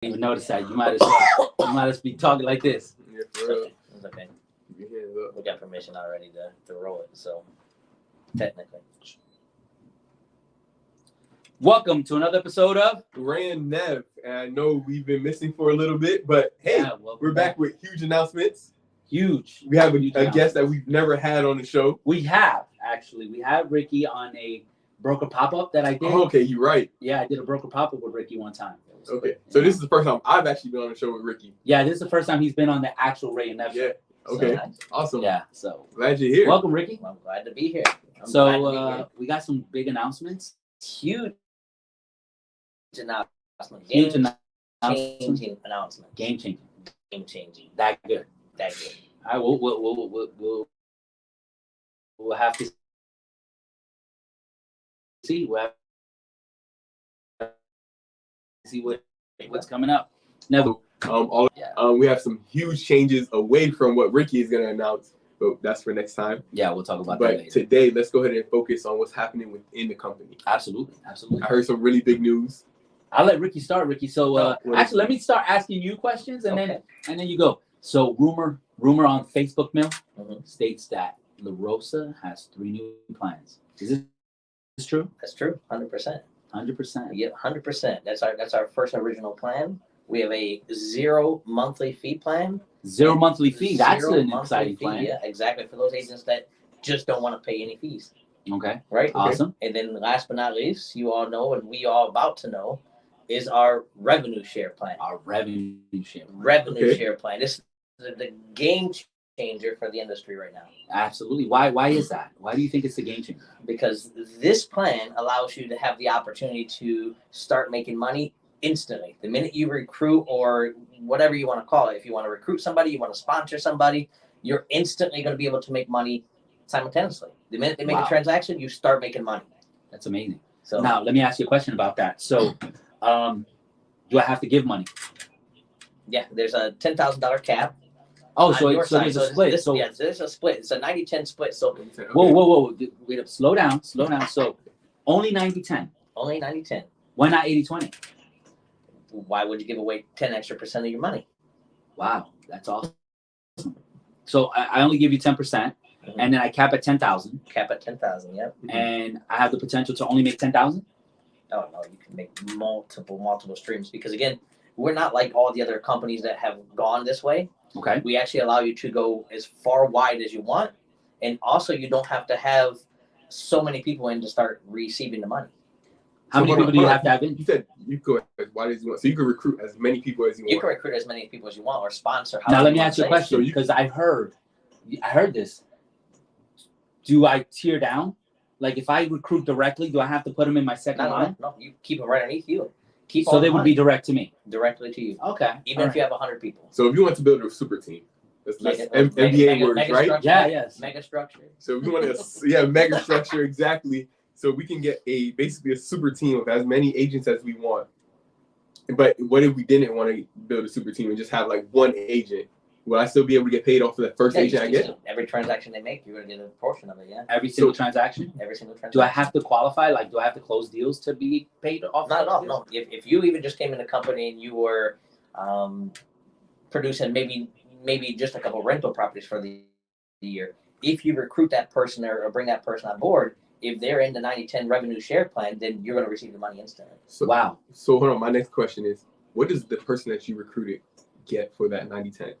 Even notice that you might as be talking like this. Yeah, for real. It's okay. Yeah, We got permission already to roll it, so technically. Welcome to another episode of Ray and Nev. And I know we've been missing for a little bit, but hey, we're back with huge announcements. Huge. We have a guest that we've never had on the show. We have Ricky on a broker pop-up that I did. Oh, okay, you're right. Yeah, I did a broker pop-up with Ricky one time. Okay, so this is the first time I've actually been on the show with Ricky. Yeah, this is the first time he's been on the actual Ray and Nev show. Yeah. Okay. So, Awesome. Yeah. So glad you're here. welcome, Ricky. I'm glad to be here. We got some big announcements. Huge announcement. Huge Changing announcement. Game changing. Game changing. That good. That good. All right, we'll have to see. We'll have to see what's coming up. No. We have some huge changes away from what Ricky is going to announce, but that's for next time. Yeah, we'll talk about that But later. today, let's go ahead and focus on what's happening within the company. Absolutely. I heard some really big news. I'll let Ricky start, Ricky. So actually, let me start asking you questions, and then you go. So rumor on Facebook Mill states that La Rosa has 3 new plans. Is this true? That's true. 100%. 100%. Yeah, 100%. That's our first original plan. We have a 0 monthly fee plan. 0 monthly fee. That's Zero an monthly exciting fee, plan. Yeah, exactly. For those agents that just don't want to pay any fees. Okay. Right? Awesome. And then last but not least, you all know, and we all about to know, is our revenue share plan. Our revenue share. Share plan. This is the game changer for the industry right now. Absolutely. Why is that? Why do you think it's a game changer? Because this plan allows you to have the opportunity to start making money instantly. The minute you recruit, or whatever you want to call it, if you want to recruit somebody, you want to sponsor somebody, you're instantly going to be able to make money simultaneously. The minute they make a transaction, you start making money. That's amazing. So now let me ask you a question about that. So do I have to give money? Yeah, there's a $10,000 cap. Oh, so there's a split. There's a split. It's a 90-10 split. So whoa. Wait up. Slow down. So only 90-10. Only 90-10. Why not 80-20? Why would you give away 10 extra % of your money? Wow, that's awesome. So I only give you 10%, and then I cap at 10,000. Cap at 10,000. Yep. And I have the potential to only make 10,000. Oh no, you can make multiple streams, because again, we're not like all the other companies that have gone this way. Okay. We actually allow you to go as far wide as you want, and also you don't have to have so many people in to start receiving the money. How many people do you have to have in? You said you go as wide as you want, so you can recruit as many people as you want. You can recruit as many people as you want, or sponsor. Now let me ask you a question, because I heard this. Do I tier down? Like if I recruit directly, do I have to put them in my second line? No, you keep them right underneath you. So they would be direct to me. Directly to you. Okay. Even if you have 100 people. So if you want to build a super team, that's NBA words, right? Yeah, yes. Mega structure. So if you want to, mega structure, exactly. So we can get basically a super team of as many agents as we want. But what if we didn't want to build a super team and just have like one agent? Will I still be able to get paid off of the first agent I get? Every transaction they make, you're going to get a portion of it, yeah. Every single transaction? Every single transaction. Do I have to qualify? Like, do I have to close deals to be paid off? Not at all, no. If you even just came in the company and you were producing maybe just a couple rental properties for the year, if you recruit that person or bring that person on board, if they're in the 90-10 revenue share plan, then you're going to receive the money instantly. So, wow. So hold on. My next question is, what does the person that you recruited get for that 90-10?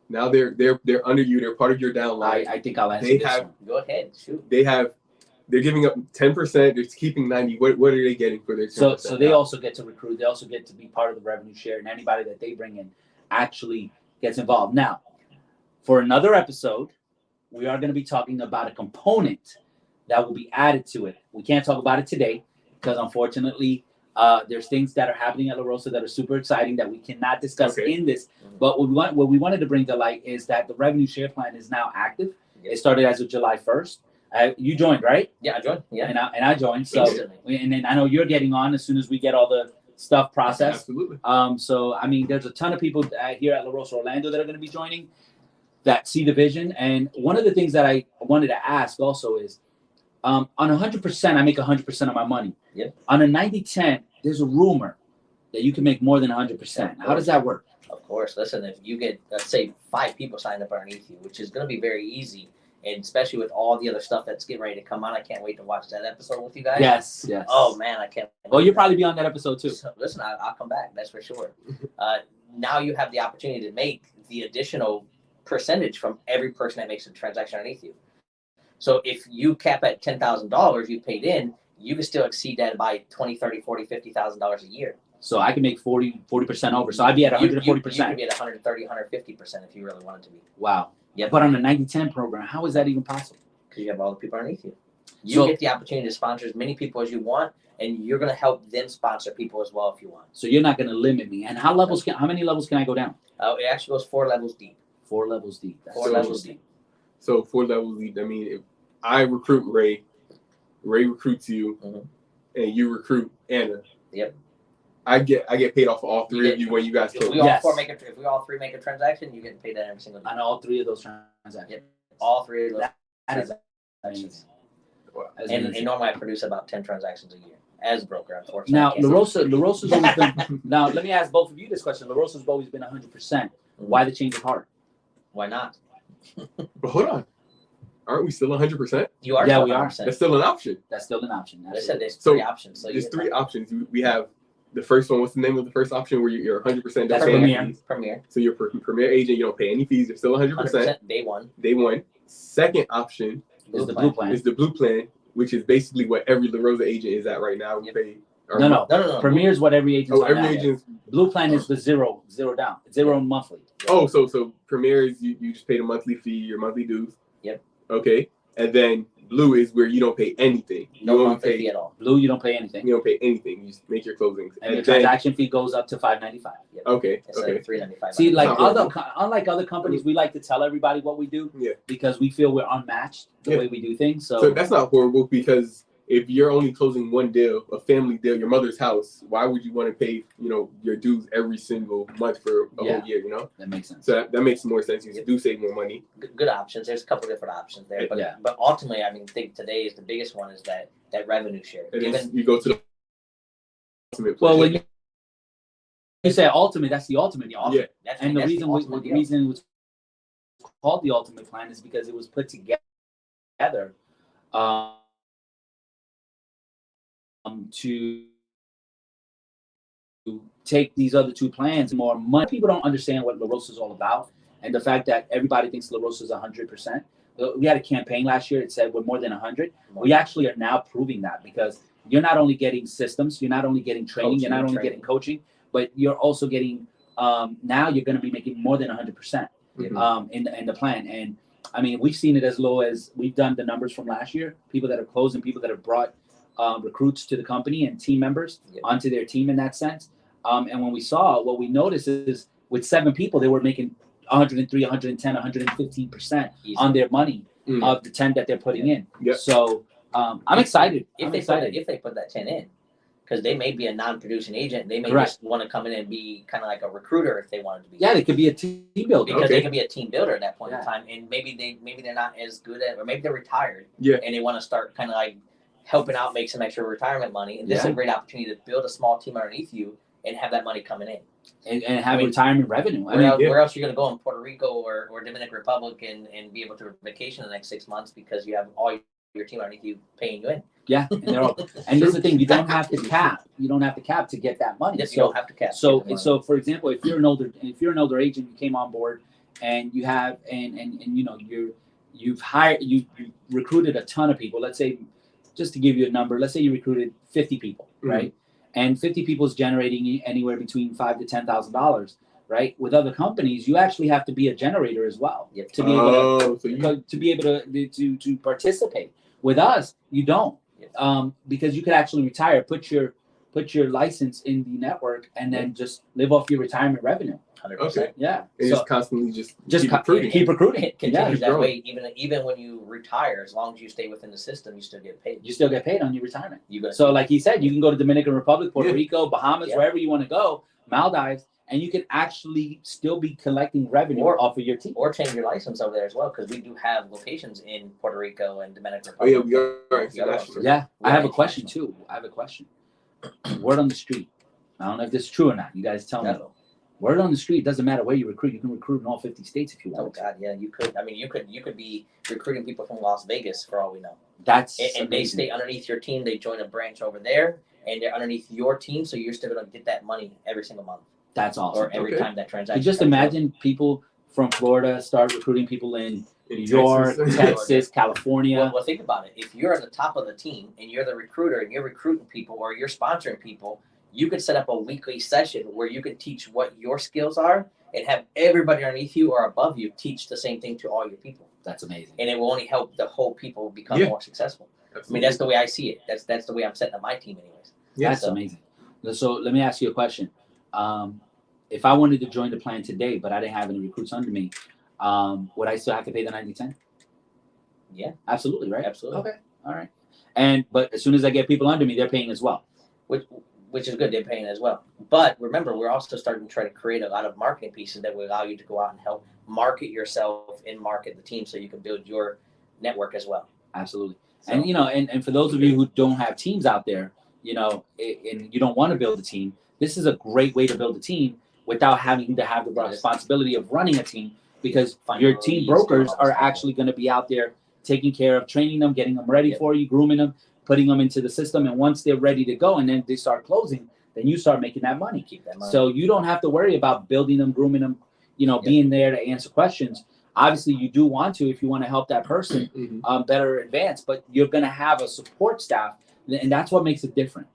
Now they're under you. They're part of your downline. I think I'll answer this one. Go ahead. Shoot. They're giving up 10%. They're keeping 90. What are they getting for their 10%? So they also get to recruit. They also get to be part of the revenue share, and anybody that they bring in actually gets involved. Now, for another episode, we are going to be talking about a component that will be added to it. We can't talk about it today because unfortunately, there's things that are happening at La Rosa that are super exciting that we cannot discuss in this. But what we wanted to bring to light is that the revenue share plan is now active. It started as of July 1st. You joined, right? Yeah, I joined. Yeah, and I joined. So and then I know you're getting on as soon as we get all the stuff processed. Absolutely. So I mean, there's a ton of people here at La Rosa Orlando that are going to be joining that see the vision. And one of the things that I wanted to ask also is, on 100%, I make 100% of my money. Yep. On a 90-10, there's a rumor that you can make more than 100%. How does that work? Of course. Listen, if you get, let's say, 5 people signed up underneath you, which is going to be very easy, and especially with all the other stuff that's getting ready to come on, I can't wait to watch that episode with you guys. Yes, yes. Oh man, I can't. Well, you'll probably be on that episode too. So, listen, I'll come back. That's for sure. Now you have the opportunity to make the additional percentage from every person that makes a transaction underneath you. So if you cap at $10,000 you paid in, you can still exceed that by $20, $30, $40, $50,000 a year. So I can make 40% over. So I'd be at 140%. You could be at 130, 150% if you really wanted to be. Wow. Yeah. But on a 90-10 program, how is that even possible? Because you have all the people underneath you. You get the opportunity to sponsor as many people as you want, and you're going to help them sponsor people as well if you want. So you're not going to limit me. And how many levels can I go down? It actually goes 4 levels deep. 4 levels deep. That's 4 levels deep. So 4 levels deep. I mean, if I recruit Ray recruits you, and you recruit Anna. Yep. I get paid off of all 3 of you when you guys if kill. we all 3 make a transaction, you get paid that every single day. On all 3 of those transactions. Yep. All 3 of those That is transactions. Wow. And normally I produce about 10 transactions a year as a broker, unfortunately. Now, LaRosa's always been. Now, let me ask both of you this question. LaRosa's always been 100%. Why the change of heart? Why not? But hold on, aren't we still 100%? You are. Yeah, still we are. 100%. That's still an option. That's still an option. I said there's So, 3 options. So There's 3 options. We have the first one. What's the name of the first option where you're 100% don't That's pay any Premier. fees? Premier. So you're Premier agent. You don't pay any fees. You're still 100%. 100% day one. Day one. Second option Is the blue plan. is the blue plan, which is basically what every LaRosa agent is at right now. We Yep. pay. No. Premier is what every agent's Oh, on every now. agent's. Blue plan is the zero down, 0 monthly. Oh, so Premier is you just pay the monthly fee, your monthly dues. Yep. Okay, and then blue is where you don't pay anything. No You only monthly pay. fee at all. Blue, you don't pay anything, You don't pay anything. You just make your closings. and the then, transaction fee goes up to $5.95. Yep. okay. Instead Okay. of $395. See, like Not unlike other companies, we like to tell everybody what we do Yeah. because we feel we're unmatched the Yeah. way we do things. So that's not horrible because if you're only closing one deal, a family deal, your mother's house, why would you want to pay, your dues every single month for a whole year, that makes sense. So that makes more sense. You do save more money. Good options. There's a couple different options there, but Yeah. but ultimately, I mean, I think today is the biggest one is that revenue share. And Given then you go to the ultimate Well, plan. when you say ultimate, that's the ultimate. Yeah. And the that's reason ultimate the deal. reason it was called the ultimate plan is because it was put together to take these other 2 plans more money. People don't understand what LaRosa is all about, and the fact that everybody thinks LaRosa is 100%. We had a campaign last year. It said we're more than 100. We actually are now proving that because you're not only getting systems, you're not only getting training, you're not only getting coaching, but you're also getting. Now you're going to be making more than 100% in the plan. And I mean, we've seen it as low as we've done the numbers from last year. People that have closed and people that have brought recruits to the company and team members onto their team in that sense. And when we saw, what we noticed is with 7 people, they were making 103, 110, 115% on their money of the 10 that they're putting in. Yep. So I'm excited. If they put that 10 in, because they may be a non-producing agent, they may just want to come in and be kind of like a recruiter if they wanted to be. Yeah, they could be a team builder because they can be a team builder at that point in time, and maybe they're not as good at, or maybe they're retired. Yeah. And they want to start kind of like helping out, make some extra retirement money, and this is a great opportunity to build a small team underneath you and have that money coming in. And have retirement revenue. Where else are you going to go in Puerto Rico or Dominican Republic and be able to vacation the next 6 months because you have all your team underneath you paying you in? Yeah, and this is the thing: you don't have to cap. You don't have to cap to get that money. Yes, you don't have to cap. So for example, if you're an older agent, you came on board, and you have you've recruited a ton of people. Let's say, just to give you a number, let's say you recruited 50 people, right? And 50 people is generating anywhere between $5,000 to $10,000, right? With other companies, you actually have to be a generator as well to be able to participate. With us, you don't, because you could actually retire, put your license in the network, and then just live off your retirement revenue. 100%. Okay. Yeah. And So just constantly just keep recruiting. It continues that way. Even when you retire, as long as you stay within the system, you still get paid. You still get paid on your retirement. So like he said, you can go to Dominican Republic, Puerto Rico, Bahamas, wherever you want to go, Maldives, and you can actually still be collecting revenue off of your team. Or change your license over there as well, because we do have locations in Puerto Rico and Dominican Oh, yeah, Republic. we are international. Yeah, I have a question too. Word on the street. I don't know if this is true or not. You guys tell me. Word on the street, it doesn't matter where you recruit. You can recruit in all 50 states if you want. Oh God, yeah, you could. I mean, you could be recruiting people from Las Vegas for all we know. That's and they stay underneath your team. They join a branch over there, and they're underneath your team. So you're still gonna get that money every single month. That's awesome. Or every time that transaction. You just imagine people from Florida start recruiting people in New York, Texas, California. Well, think about it. If you're at the top of the team and you're the recruiter and you're recruiting people or you're sponsoring people, you could set up a weekly session where you can teach what your skills are and have everybody underneath you or above you teach the same thing to all your people. That's amazing. And it will only help the whole people become more successful. Absolutely. I mean, that's the way I see it. That's the way I'm setting up my team anyways. Yeah, that's amazing. So let me ask you a question. If I wanted to join the plan today, but I didn't have any recruits under me, would I still have to pay the 90/10? Yeah. Absolutely, right? Absolutely. Okay. All right. But as soon as I get people under me, they're paying as well. Which is good, they're paying as well. But remember, we're also starting to try to create a lot of marketing pieces that will allow you to go out and help market yourself and market the team so you can build your network as well. Absolutely. So, and, and for those of you who don't have teams out there, and you don't want to build a team, this is a great way to build a team without having to have the responsibility of running a team, because your team brokers are actually going to be out there taking care of training them, getting them ready for you, grooming them, putting them into the system. And once they're ready to go and then they start closing, then you start making that money. Keep that money. So you don't have to worry about building them, grooming them, being there to answer questions. Obviously, you do want to if you want to help that person better advance, but you're going to have a support staff, and that's what makes it different.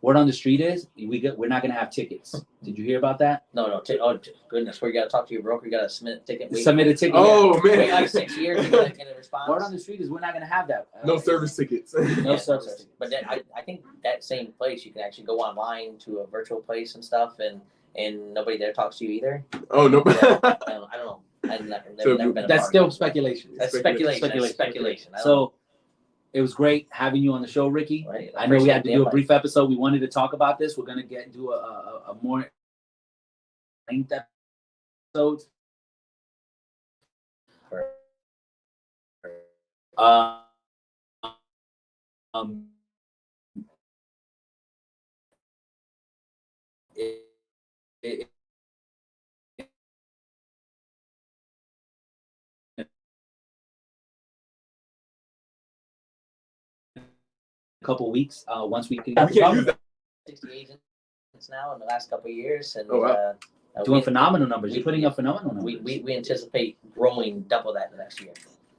Word on the street is we're not going to have tickets. Did you hear about that? No. Oh, goodness. Where you got to talk to your broker. You got to submit a ticket. Submit a ticket. Oh, man. Wait like 6 years to get a response. Word on the street is we're not going to have that. No service tickets. No service tickets. But then I think that same place, you can actually go online to a virtual place and stuff, and nobody there talks to you either. Oh, no. Yeah, I don't know. I've never been a that's part still of it. speculation. That's speculation. That's speculation. So it was great having you on the show, Ricky. Right. I know we had to do a brief episode. We wanted to talk about this. We're going to do a more length episode. Couple weeks once we can use that. 60 agents now in the last couple of years, and doing phenomenal numbers. You're putting up phenomenal numbers. We anticipate growing double that the next year.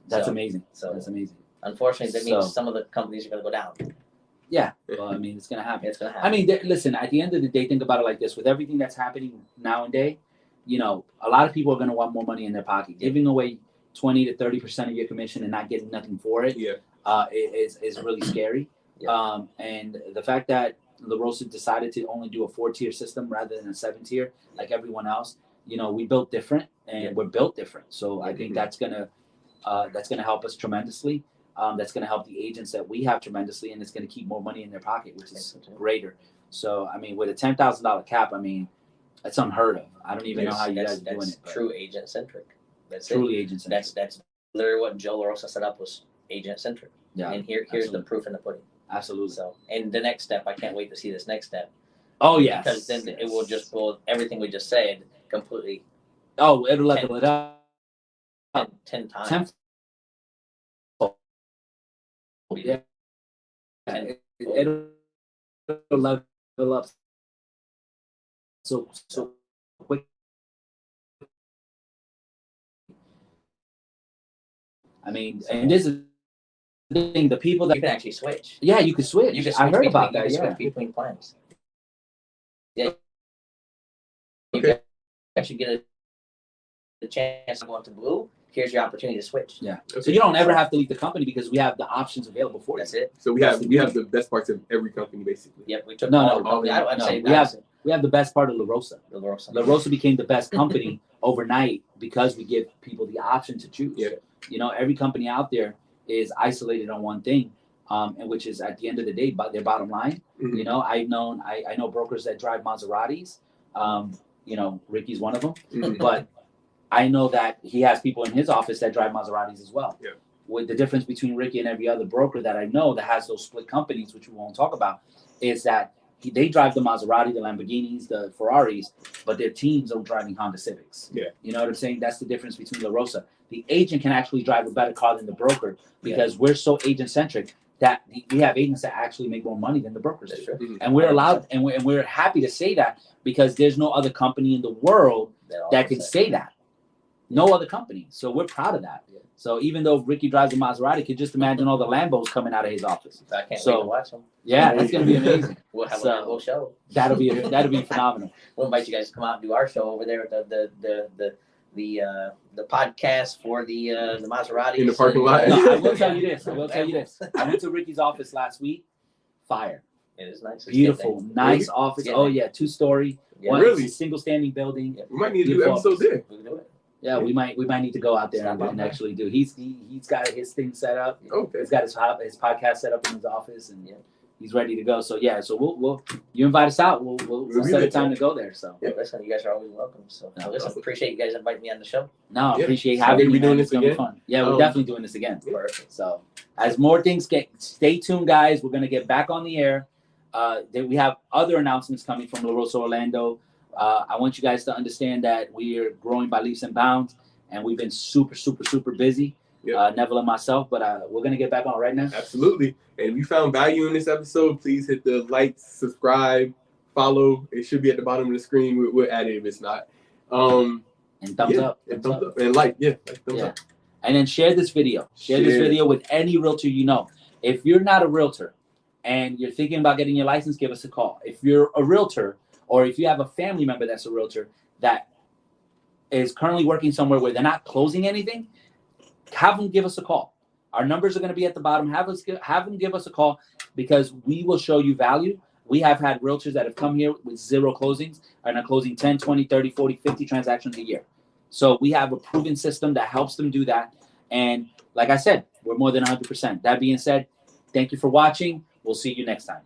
That's amazing. So that's amazing. Unfortunately, that means some of the companies are going to go down. Yeah, well, I mean, it's going to happen. It's going to happen. I mean, listen. At the end of the day, think about it like this: with everything that's happening nowadays, a lot of people are going to want more money in their pocket. Giving away 20 to 30% of your commission and not getting nothing for it, is really scary. Yeah. And the fact that La Rosa decided to only do a 4-tier system rather than a 7-tier like everyone else, we built different and we're built different. So I think that's gonna help us tremendously. That's gonna help the agents that we have tremendously, and it's gonna keep more money in their pocket, which is greater. So I mean, with a $10,000 cap, I mean, that's unheard of. I don't even know how you guys are doing it. True agent centric. That's truly agent centric. That's literally what Joe La Rosa set up, was agent centric. Yeah. And here's the proof in the pudding. Absolutely. So, and the next step, I can't wait to see this next step. Oh yes. Because then it will just blow everything we just said completely. Oh, it'll level it up 10 times. 10. Yeah. It'll level up so quick. I mean, and this is the thing, the people that you can actually switch. Yeah, you can switch. You can switch. I heard about that. You can switch between plans. Yeah. You can actually get a chance to go into blue. Here's your opportunity to switch. Yeah. So you don't ever have to leave the company because we have the options available for you. That's it. So we have the best parts of every company basically. Yep. We took we have the best part of La Rosa. La Rosa became the best company overnight because we give people the option to choose. Yeah. Every company out there is isolated on one thing, and which is at the end of the day, their bottom line. Mm-hmm. I know brokers that drive Maseratis. Ricky's one of them, mm-hmm. but I know that he has people in his office that drive Maseratis as well. Yeah. With the difference between Ricky and every other broker that I know that has those split companies, which we won't talk about, is that they drive the Maserati, the Lamborghinis, the Ferraris, but their teams are driving Honda Civics. Yeah. You know what I'm saying? That's the difference between La Rosa. The agent can actually drive a better car than the broker because we're so agent centric that we have agents that actually make more money than the brokers do. Sure. And we're allowed, and we're happy to say that because there's no other company in the world that can say that. No other company. So we're proud of that. Yeah. So even though Ricky drives a Maserati, could just imagine all the Lambos coming out of his office. I can't wait So- to watch them. Yeah, that's gonna be amazing. We'll have So- a Lambo show. That'll be phenomenal. We'll invite you guys to come out and do our show over there at the podcast for the Maserati In the parking lot. No, I will tell you this. I went to Ricky's office last week. Fire. It is nice. It's Beautiful, nice Really? office. Yeah. Oh yeah, 2-story. Yeah. One Really? single standing building. Yeah. We might need to do Beautiful. episodes there. We can do it. Yeah, we might need to go out there Stop and out there. actually do. He's got his thing set up. Okay. He's got his podcast set up in his office, and Yeah. he's ready to go. So yeah, so we'll you invite us out. We'll We'll be set a there. time to go there. So Yeah, listen, you guys are always welcome. So Yeah, listen, awesome. appreciate you guys inviting me on the show. no, I Yeah. appreciate So having we you. doing man. this It's gonna be again? fun. Yeah, we're definitely doing this again. Perfect. So as more things stay tuned, guys. We're gonna get back on the air. We have other announcements coming from La Rosa Orlando. I want you guys to understand that we are growing by leaps and bounds, and we've been super busy. Yep. Neville and myself, but we're gonna get back on right now. Absolutely. And if you found value in this episode, please hit the like, subscribe, follow. It should be at the bottom of the screen. We'll add it if it's not. And thumbs Yeah, up. and thumbs up. And like, thumbs Yeah. up. And then share this video. Share this Share. video with any realtor you know. If you're not a realtor and you're thinking about getting your license, give us a call. If you're a realtor or if you have a family member that's a realtor that is currently working somewhere where they're not closing anything, have them give us a call. Our numbers are going to be at the bottom. Have them give us a call because we will show you value. We have had realtors that have come here with 0 closings and are closing 10, 20, 30, 40, 50 transactions a year. So we have a proven system that helps them do that. And like I said, we're more than 100%. That being said, thank you for watching. We'll see you next time.